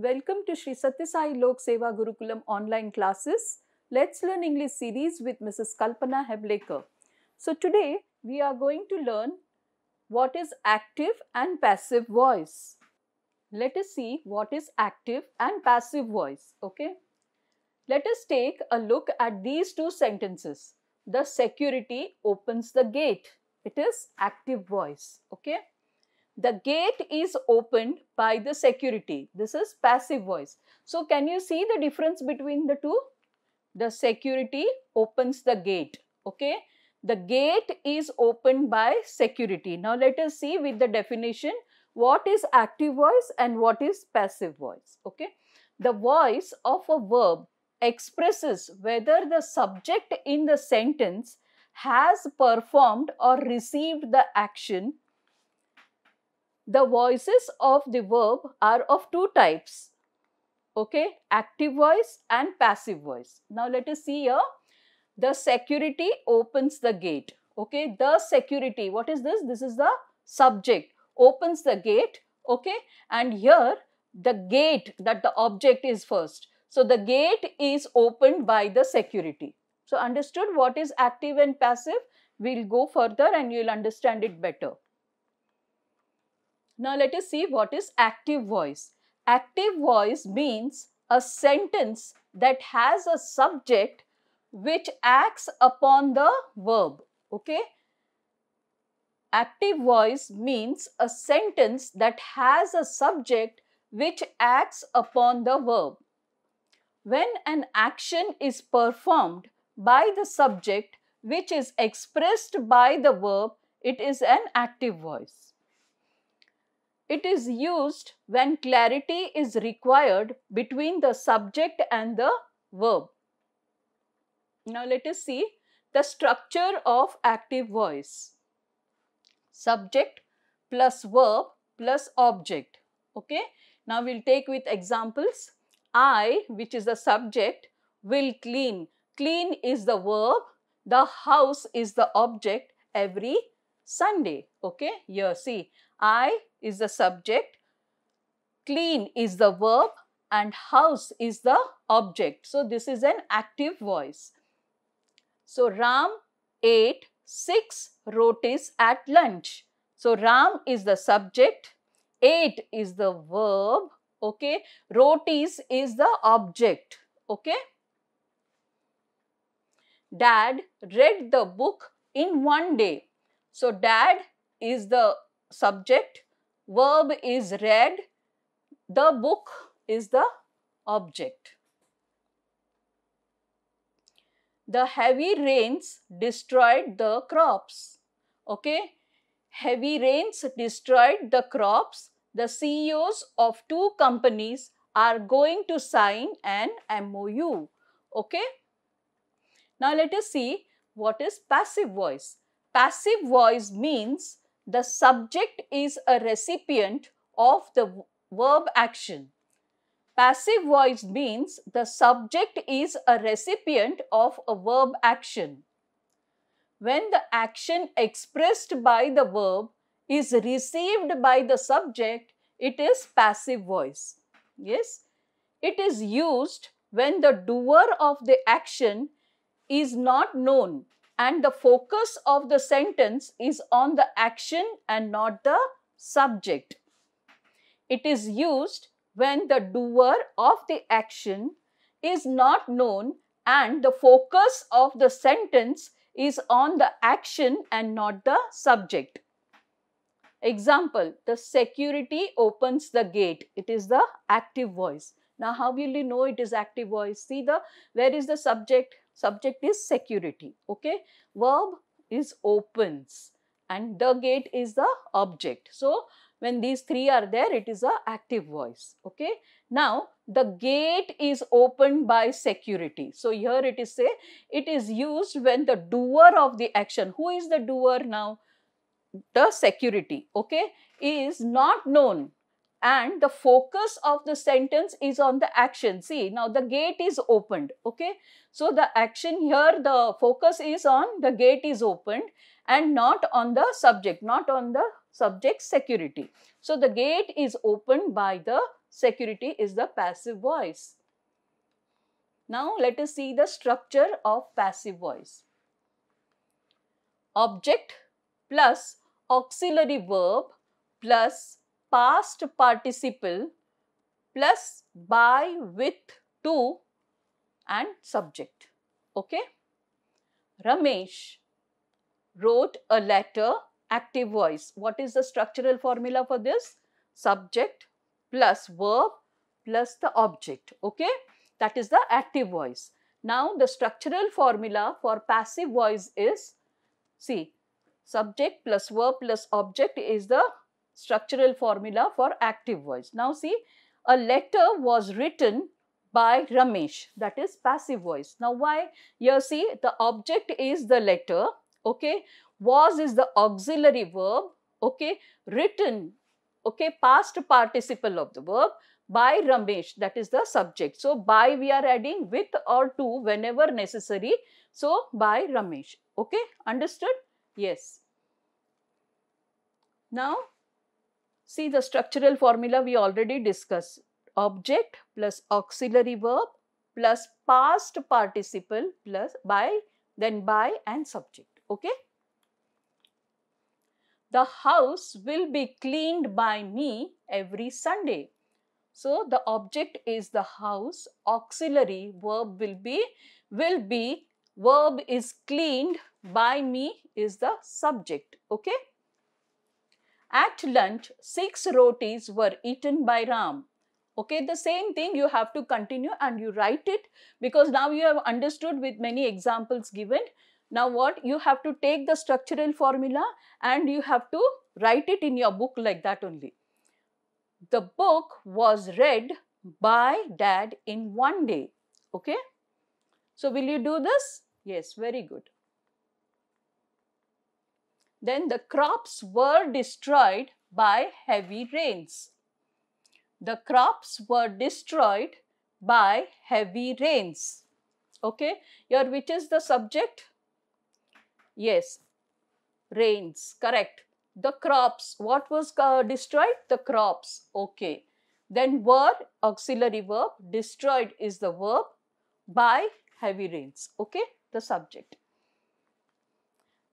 Welcome to Sri Sathya Lok Seva Gurukulam online classes. Let's learn English series with Mrs. Kalpana Heblekar. So today we are going to learn what is active and passive voice. Let us see what is active and passive voice. Okay. Let us take a look at these two sentences. The security opens the gate. It is active voice. Okay. The gate is opened by the security. This is passive voice. So can you see the difference between the two? The security opens the gate. Okay. The gate is opened by security. Now let us see with the definition what is active voice and what is passive voice. Okay. The voice of a verb expresses whether the subject in the sentence has performed or received the action. The voices of the verb are of two types. Okay, active voice and passive voice. Now let us see here. The security opens the gate. Okay, the security, what is this? This is the subject, opens the gate. Okay, and here the gate, that the object is first. So the gate is opened by the security. So understood what is active and passive? We'll go further and you'll understand it better. Now let us see what is active voice. Active voice means a sentence that has a subject which acts upon the verb. Okay. Active voice means a sentence that has a subject which acts upon the verb. When an action is performed by the subject which is expressed by the verb, it is an active voice. It is used when clarity is required between the subject and the verb. Now let us see the structure of active voice. Subject plus verb plus object. Okay. Now we'll take with examples. I, which is the subject, will clean. Clean is the verb. The house is the object every Sunday. Okay. Here see. I is the subject, clean is the verb and house is the object. So this is an active voice. So Ram ate 6 rotis at lunch. So Ram is the subject, ate is the verb, okay, rotis is the object, okay. Dad read the book in one day. So dad is the subject, verb is read, the book is the object. The heavy rains destroyed the crops. Okay, heavy rains destroyed the crops. The CEOs of 2 companies are going to sign an MOU. Okay. Now let us see what is passive voice. Passive voice means the subject is a recipient of the verb action. Passive voice means the subject is a recipient of a verb action. When the action expressed by the verb is received by the subject, it is passive voice. Yes, it is used when the doer of the action is not known and the focus of the sentence is on the action and not the subject. It is used when the doer of the action is not known and the focus of the sentence is on the action and not the subject. Example, the security opens the gate. It is the active voice. Now how will you know it is active voice? See where is the subject? Subject is security. Okay. Verb is opens and the gate is the object. So when these 3 are there, it is a active voice. Okay. Now the gate is opened by security. So here it is say it is used when the doer of the action. Who is the doer now? The security. Okay. Is not known. And the focus of the sentence is on the action. See, now the gate is opened. Okay. So the action here, the focus is on the gate is opened and not on the subject, not on the subject security. So the gate is opened by the security is the passive voice. Now let us see the structure of passive voice. Object plus auxiliary verb plus past participle plus by, with, to and subject. Okay. Ramesh wrote a letter, active voice. What is the structural formula for this? Subject plus verb plus the object. Okay. That is the active voice. Now the structural formula for passive voice is, see, subject plus verb plus object is the structural formula for active voice. Now see, a letter was written by Ramesh, that is passive voice. Now why? Here see, the object is the letter, okay, was is the auxiliary verb, okay, written, okay, past participle of the verb, by Ramesh, that is the subject. So by we are adding with or to whenever necessary. So by Ramesh. Okay, understood? Yes. Now see, the structural formula we already discussed. Object plus auxiliary verb plus past participle plus by, then by and subject. Okay. The house will be cleaned by me every Sunday. So the object is the house, auxiliary verb will be, verb is cleaned by me is the subject. Okay. At lunch, 6 rotis were eaten by Ram. Okay, the same thing you have to continue and you write it, because now you have understood with many examples given. Now what? You have to take the structural formula and you have to write it in your book like that only. The book was read by Dad in one day. Okay. So will you do this? Yes, very good. Then the crops were destroyed by heavy rains. The crops were destroyed by heavy rains. Okay. Here which is the subject? Yes, rains, correct. The crops, what was destroyed? The crops. Okay. Then were, auxiliary verb, destroyed is the verb, by heavy rains. Okay, the subject.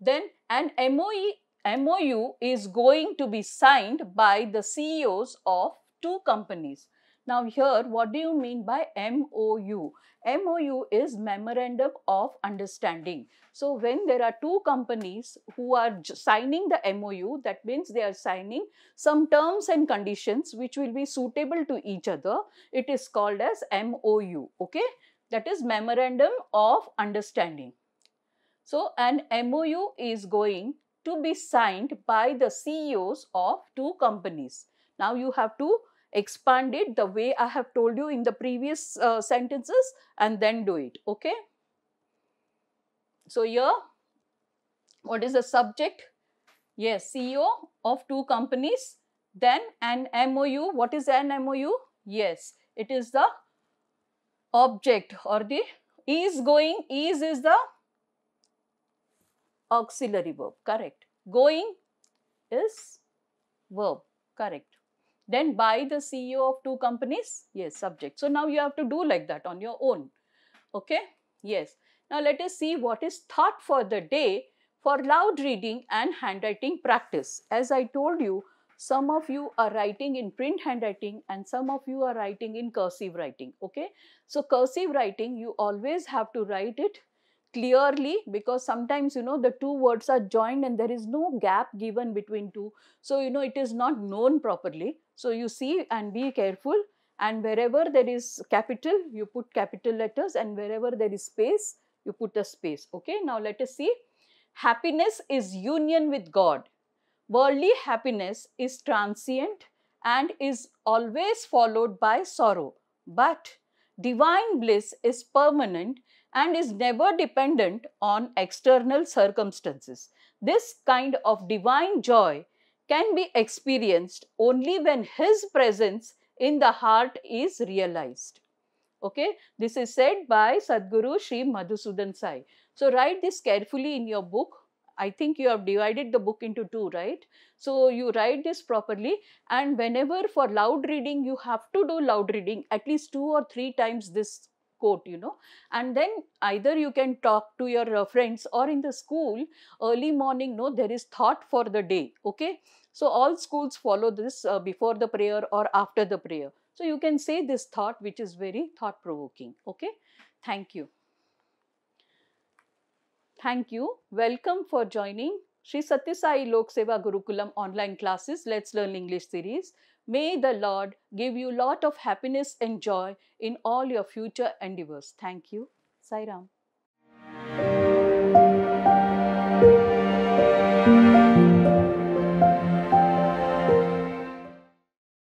Then an MOU is going to be signed by the CEOs of 2 companies. Now here, what do you mean by MOU? MOU is Memorandum of Understanding. So when there are 2 companies who are signing the MOU, that means they are signing some terms and conditions which will be suitable to each other. It is called as MOU. Okay, that is Memorandum of Understanding. So an MOU is going to be signed by the CEOs of 2 companies. Now you have to expand it the way I have told you in the previous sentences and then do it. Okay. So here, what is the subject? Yes, CEO of 2 companies. Then an MOU. What is an MOU? Yes, it is the object, or the is going, is the auxiliary verb, correct. Going is verb, correct. Then by the CEO of 2 companies, yes, subject. So now you have to do like that on your own. Okay, yes. Now let us see what is thought for the day for loud reading and handwriting practice. As I told you, some of you are writing in print handwriting and some of you are writing in cursive writing. Okay, so cursive writing, you always have to write it clearly, because sometimes the 2 words are joined and there is no gap given between 2. So it is not known properly. So you see and be careful, and wherever there is capital, you put capital letters, and wherever there is space, you put a space. Okay, now let us see. Happiness is union with God. Worldly happiness is transient and is always followed by sorrow. But divine bliss is permanent and is never dependent on external circumstances. This kind of divine joy can be experienced only when His presence in the heart is realized. Okay, this is said by Sadhguru Sri Madhusudan Sai. So write this carefully in your book I think you have divided the book into two, right? So you write this properly, and whenever for loud reading, you have to do loud reading at least 2 or 3 times this quote, and then either you can talk to your friends, or in the school early morning, no, there is thought for the day. Okay, so all schools follow this before the prayer or after the prayer. So you can say this thought, which is very thought provoking. Okay, thank you. Thank you. Welcome for joining Sri Sathya Sai Lok Seva Gurukulam online classes Let's Learn English series. May the Lord give you lot of happiness and joy in all your future endeavors. Thank you. Sai Ram.